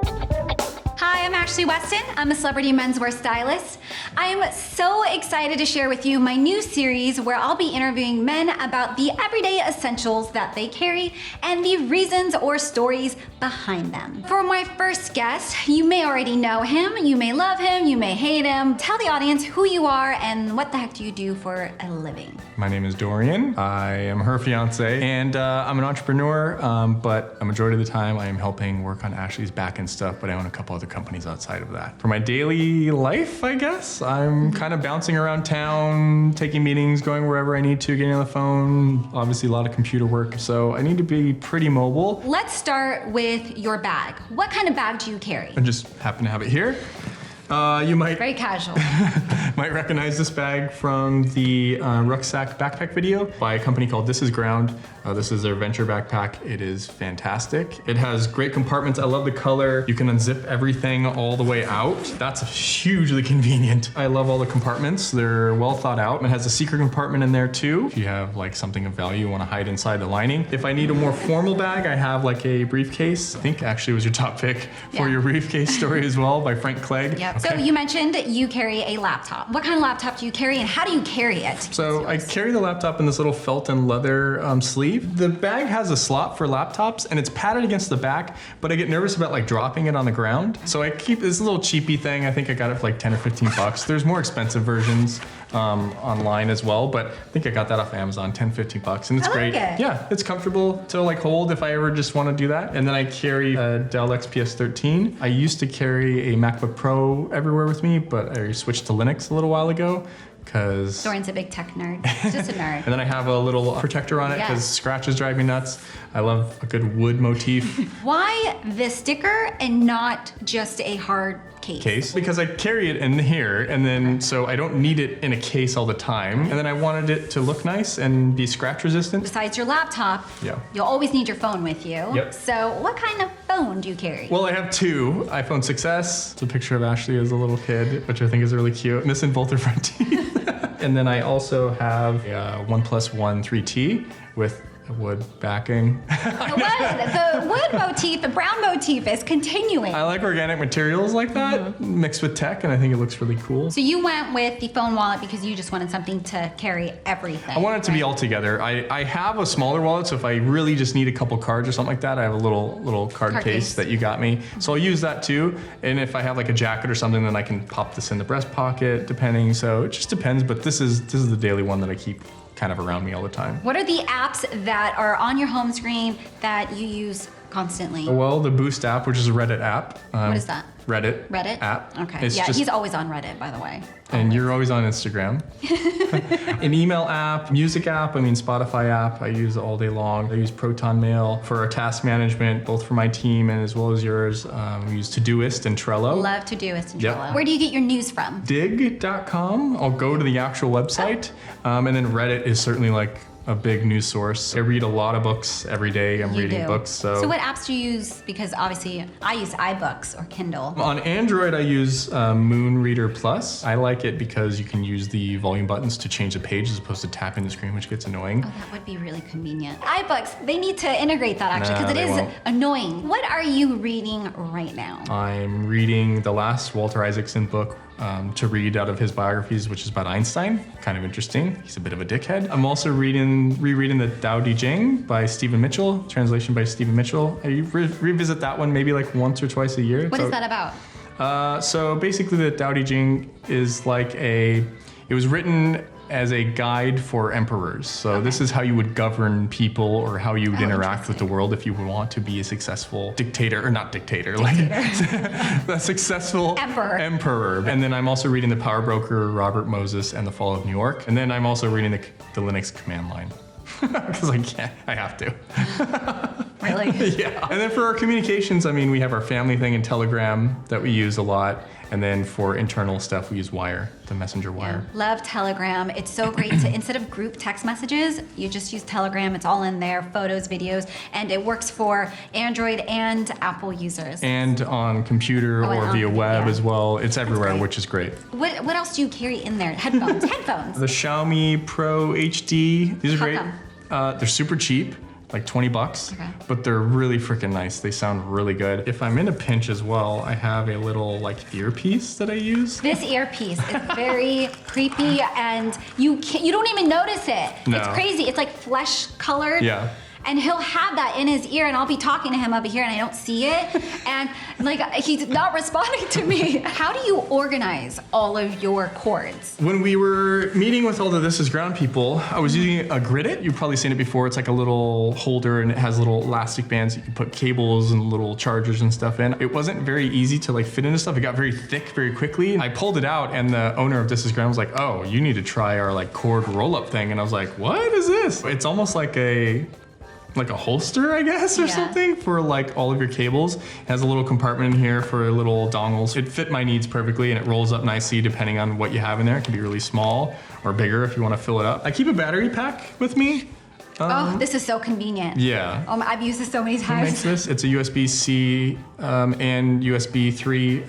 Hi, I'm Ashley Weston. I'm a celebrity menswear stylist. I am so excited to share with you my new series where I'll be interviewing men about the everyday essentials that they carry and the reasons or stories behind them. For my first guest, you may already know him, you may love him, you may hate him. Tell the audience who you are and what the heck do you do for a living. My name is Dorian. I am her fiance, and I'm an entrepreneur, but a majority of the time I am helping work on Ashley's back-end stuff, but I own a couple other companies outside of that. For my daily life, I guess, I'm kind of bouncing around town, taking meetings, going wherever I need to, getting on the phone, obviously a lot of computer work, so I need to be pretty mobile. Let's start with your bag. What kind of bag do you carry? I just happen to have it here. You might Very casual. might recognize this bag from the rucksack backpack video by a company called This Is Ground. This is their venture backpack. It is fantastic. It has great compartments. I love the color. You can unzip everything all the way out. That's hugely convenient. I love all the compartments. They're well thought out. It has a secret compartment in there too. If you have like something of value you want to hide inside the lining. If I need a more formal bag, I have like a briefcase. I think actually was your top pick for your briefcase story as well by Frank Clegg. Yep. Okay. So you mentioned you carry a laptop. What kind of laptop do you carry and how do you carry it? So I carry the laptop in this little felt and leather sleeve. The bag has a slot for laptops and it's padded against the back, but I get nervous about like dropping it on the ground. So I keep this little cheapy thing. I think I got it for like 10 or 15 bucks. There's more expensive versions online as well, but I think I got that off Amazon, 10, 15 bucks, and it's great. It. Yeah, it's comfortable to like hold if I ever just want to do that. And then I carry a Dell XPS 13. I used to carry a MacBook Pro everywhere with me, but I switched to Linux a little while ago. Because Dorian's a big tech nerd. He's just a nerd. And then I have a little protector on it because scratches drive me nuts. I love a good wood motif. Why the sticker and not just a hard case? Because I carry it in here, and then so I don't need it in a case all the time. And then I wanted it to look nice and be scratch resistant. Besides your laptop, you'll always need your phone with you. Yep. So what kind of phone do you carry? Well, I have two. iPhone 6S. It's a picture of Ashley as a little kid, which I think is really cute. Missing both her front teeth. And then I also have a OnePlus One 3T with a wood backing. The wood motif, the brown motif is continuing. I like organic materials like that mixed with tech, and I think it looks really cool. So you went with the phone wallet because you just wanted something to carry everything. I want it to be all together. I have a smaller wallet, so if I really just need a couple cards or something like that, I have a little card case that you got me. So I'll use that too. And if I have like a jacket or something, then I can pop this in the breast pocket, depending. So it just depends, but this is the daily one that I keep kind of around me all the time. What are the apps that are on your home screen that you use constantly? Well, the Boost app, which is a Reddit app. What is that? Reddit app. Okay. He's always on Reddit, by the way. And you're always on Instagram. An email app, music app, Spotify app, I use all day long. I use Proton Mail for our task management, both for my team and as well as yours. We use Todoist and Trello. Love Todoist and Trello. Where do you get your news from? Dig.com. I'll go to the actual website. And then Reddit is certainly like a big news source. I read a lot of books every day. I'm reading books. So what apps do you use? Because obviously I use iBooks or Kindle. On Android, I use Moon Reader Plus. I like it because you can use the volume buttons to change the page as opposed to tapping the screen, which gets annoying. Oh, that would be really convenient. iBooks, they need to integrate that actually because it is annoying. What are you reading right now? I'm reading the last Walter Isaacson book to read out of his biographies, which is about Einstein. Kind of interesting. He's a bit of a dickhead. I'm also rereading the Tao Te Ching by Stephen Mitchell, translation by Stephen Mitchell. I revisit that one maybe like once or twice a year. What is that about? So basically the Tao Te Ching is like it was written as a guide for emperors. So this is how you would govern people or how you would interact with the world if you would want to be a successful dictator, or not dictator, like a successful emperor. And then I'm also reading The Power Broker, Robert Moses, and The Fall of New York. And then I'm also reading the Linux command line. Because I have to. Really? Yeah. And then for our communications, we have our family thing in Telegram that we use a lot. And then for internal stuff, we use Wire, the messenger Wire. Yeah. Love Telegram. It's so great to, instead of group text messages, you just use Telegram. It's all in there, photos, videos, and it works for Android and Apple users. And on computer or via web as well. It's everywhere, which is great. What else do you carry in there? Headphones. The Xiaomi Pro HD. These are great. They're super cheap. like 20 bucks, Okay. but they're really freaking nice. They sound really good. If I'm in a pinch as well, I have a little like earpiece that I use. This earpiece is very creepy, and you don't even notice it. No. It's crazy. It's like flesh colored. Yeah. And he'll have that in his ear, and I'll be talking to him over here, and I don't see it, and like he's not responding to me. How do you organize all of your cords? When we were meeting with all the This Is Ground people, I was using a Grid-It. You've probably seen it before. It's like a little holder, and it has little elastic bands. You can put cables and little chargers and stuff in. It wasn't very easy to like fit into stuff. It got very thick very quickly. I pulled it out, and the owner of This Is Ground was like, "Oh, you need to try our like cord roll-up thing." And I was like, "What is this?" It's almost like a holster, I guess, or something for like all of your cables. It has a little compartment in here for little dongles. It fit my needs perfectly, and it rolls up nicely depending on what you have in there. It can be really small or bigger if you want to fill it up. I keep a battery pack with me. Oh, this is so convenient. Yeah. I've used this so many Who times. makes this? It's a USB-C and USB 3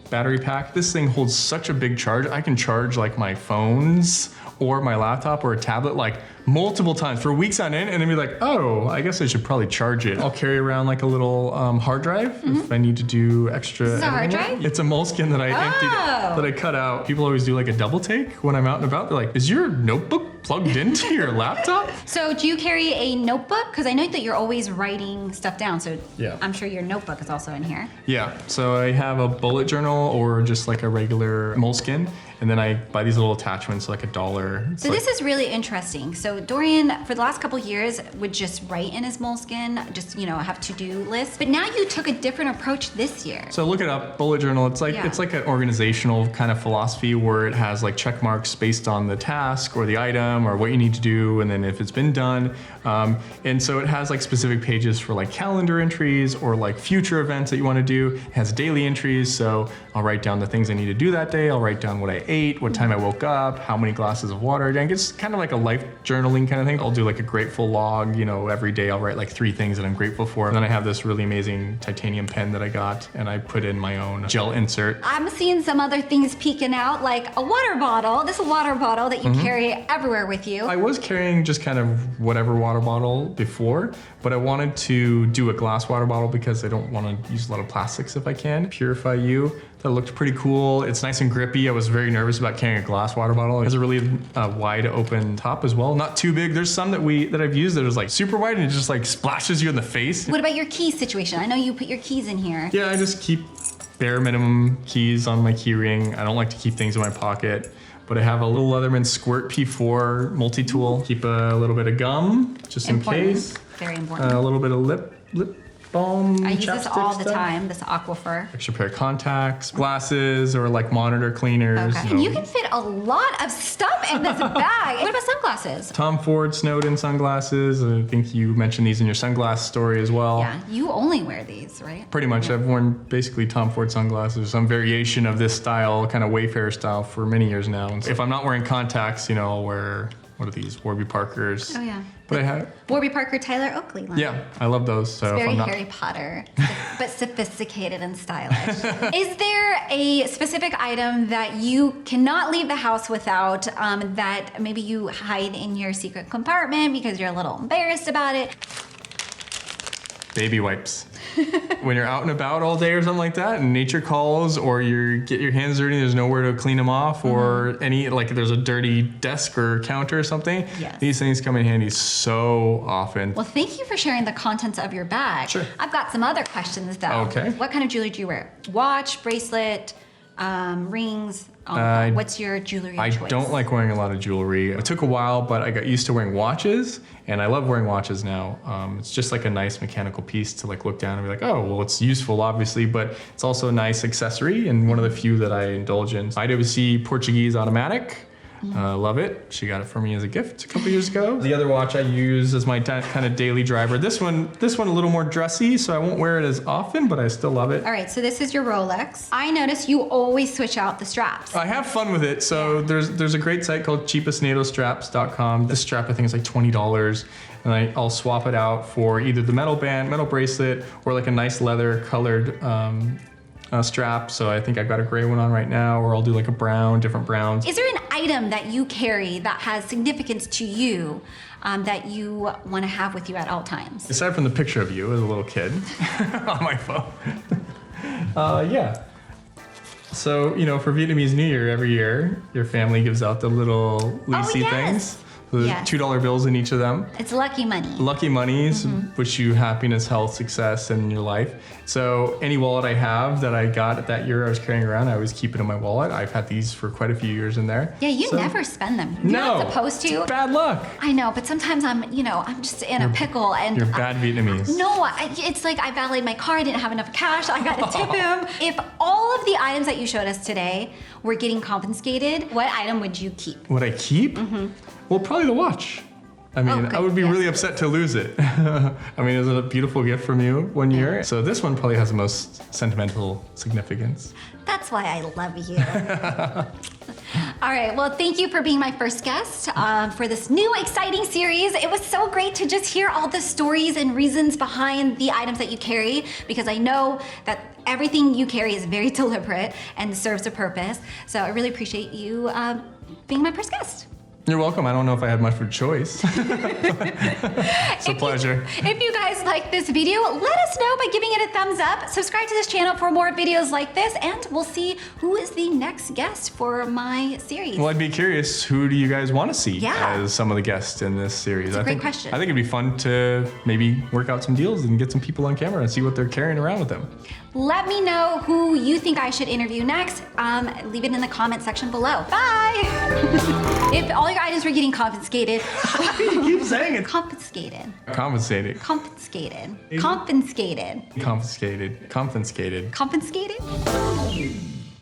battery pack. This thing holds such a big charge. I can charge like my phones or my laptop or a tablet like multiple times for weeks on end, and then be like, oh, I guess I should probably charge it. I'll carry around like a little hard drive if I need to do extra. This is a hard editing. drive? It's a moleskin that I emptied, that I cut out. People always do like a double take when I'm out and about. They're like, is your notebook plugged into your laptop? So do you carry a notebook? Because I know that you're always writing stuff down, so Yeah. I'm sure your notebook is also in here. Yeah, so I have a bullet journal or just like a regular moleskin, and then I buy these little attachments like $1. It's So like, this is really interesting. So Dorian, for the last couple years, would just write in his moleskin, just, have to-do lists. But now you took a different approach this year. So look it up, bullet journal. It's like Yeah. it's like an organizational kind of philosophy where it has like check marks based on the task or the item or what you need to do, and then if it's been done. And so it has like specific pages for like calendar entries or like future events that you want to do. It has daily entries, so I'll write down the things I need to do that day. I'll write down what I ate, what time I woke up, how many glasses of water I drank. It's kind of like a life journaling kind of thing. I'll do like a grateful log, every day I'll write like 3 things that I'm grateful for. And then I have this really amazing titanium pen that I got, and I put in my own gel insert. I'm seeing some other things peeking out, like a water bottle. This is a water bottle that you carry everywhere with you. I was carrying just kind of whatever water bottle before, but I wanted to do a glass water bottle because I don't want to use a lot of plastics if I can. Purify You, that looked pretty cool. It's nice and grippy. I was very nervous about carrying a glass water bottle. It has a really wide open top as well, not too big. There's some that I've used that is like super wide and it just like splashes you in the face. What about your key situation? I know you put your keys in here. Yeah, I just keep bare minimum keys on my key ring. I don't like to keep things in my pocket. But I have a little Leatherman Squirt P4 multi-tool. Keep a little bit of gum, just in case. Very important. A little bit of lip balm. I use this chapstick all the stuff. time, this Aquifer. Extra pair of contacts, glasses, or like monitor cleaners. Okay. And you can fit a lot of stuff in this bag. What about sunglasses? Tom Ford Snowden sunglasses. I think you mentioned these in your sunglass story as well. Yeah, you only wear these, right? Pretty much. I've worn basically Tom Ford sunglasses, some variation of this style, kind of Wayfarer style for many years now. And so if I'm not wearing contacts, I'll wear, what are these? Warby Parkers. Oh, yeah. But I have, Warby Parker, Tyler Oakley line. yeah, I love those. So Very if I'm not, Harry Potter, but sophisticated and stylish. Is there a specific item that you cannot leave the house without, that maybe you hide in your secret compartment because you're a little embarrassed about it? baby wipes. When you're out and about all day or something like that and nature calls, or you get your hands dirty, there's nowhere to clean them off, or there's a dirty desk or counter or something. Yes. These things come in handy so often. Well, thank you for sharing the contents of your bag. Sure. I've got some other questions though. Okay. What kind of jewelry do you wear? Watch, bracelet, rings? What's your jewelry I choice? don't like wearing a lot of jewelry. It took a while, but I got used to wearing watches, and I love wearing watches now. It's just like a nice mechanical piece to look down and be like, oh, well, it's useful, obviously, but it's also a nice accessory, and one of the few that I indulge in. IWC Portuguese automatic. Love it. She got it for me as a gift a couple years ago. The other watch I use as my kind of daily driver. This one a little more dressy, so I won't wear it as often, but I still love it. All right, so this is your Rolex. I notice you always switch out the straps. I have fun with it. So there's a great site called cheapestnatostraps.com. This strap I think is like $20, and I'll swap it out for either the metal band, metal bracelet, or like a nice leather colored strap. So I think I've got a gray one on right now, or I'll do like a brown, different browns. Is there an item that you carry that has significance to you that you want to have with you at all times? Aside from the picture of you as a little kid on my phone. Yeah. So, for Vietnamese New Year, every year, your family gives out the little leasy things. There's Yes. $2 bills in each of them. It's lucky money. Lucky monies, wish you happiness, health, success in your life. So any wallet I have that I got that year I was carrying around, I always keep it in my wallet. I've had these for quite a few years in there. Yeah, you never spend them. You're not supposed to. It's bad luck. I know, but sometimes I'm just in a pickle and You're bad Vietnamese. No, it's like I valeted my car, I didn't have enough cash, I got to tip him. If all of the items that you showed us today were getting confiscated, what item would you keep? Would I keep? Well, probably the watch. I mean, I would be really upset to lose it. I mean, it was a beautiful gift from you one year. So this one probably has the most sentimental significance. That's why I love you. All right, well, thank you for being my first guest for this new exciting series. It was so great to just hear all the stories and reasons behind the items that you carry, because I know that everything you carry is very deliberate and serves a purpose. So I really appreciate you being my first guest. You're welcome. I don't know if I had much of a choice. It's a pleasure. If you guys like this video, let us know by giving it a thumbs up. Subscribe to this channel for more videos like this, and we'll see who is the next guest for my series. Well, I'd be curious, who do you guys want to see Yeah. as some of the guests in this series? It's a great question. I think it'd be fun to maybe work out some deals and get some people on camera and see what they're carrying around with them. Let me know who you think I should interview next. Leave it in the comment section below. Bye! If all your items were getting confiscated. You keep saying it. Confiscated. Confiscated. Confiscated. Confiscated. Confiscated. Confiscated. Confiscated?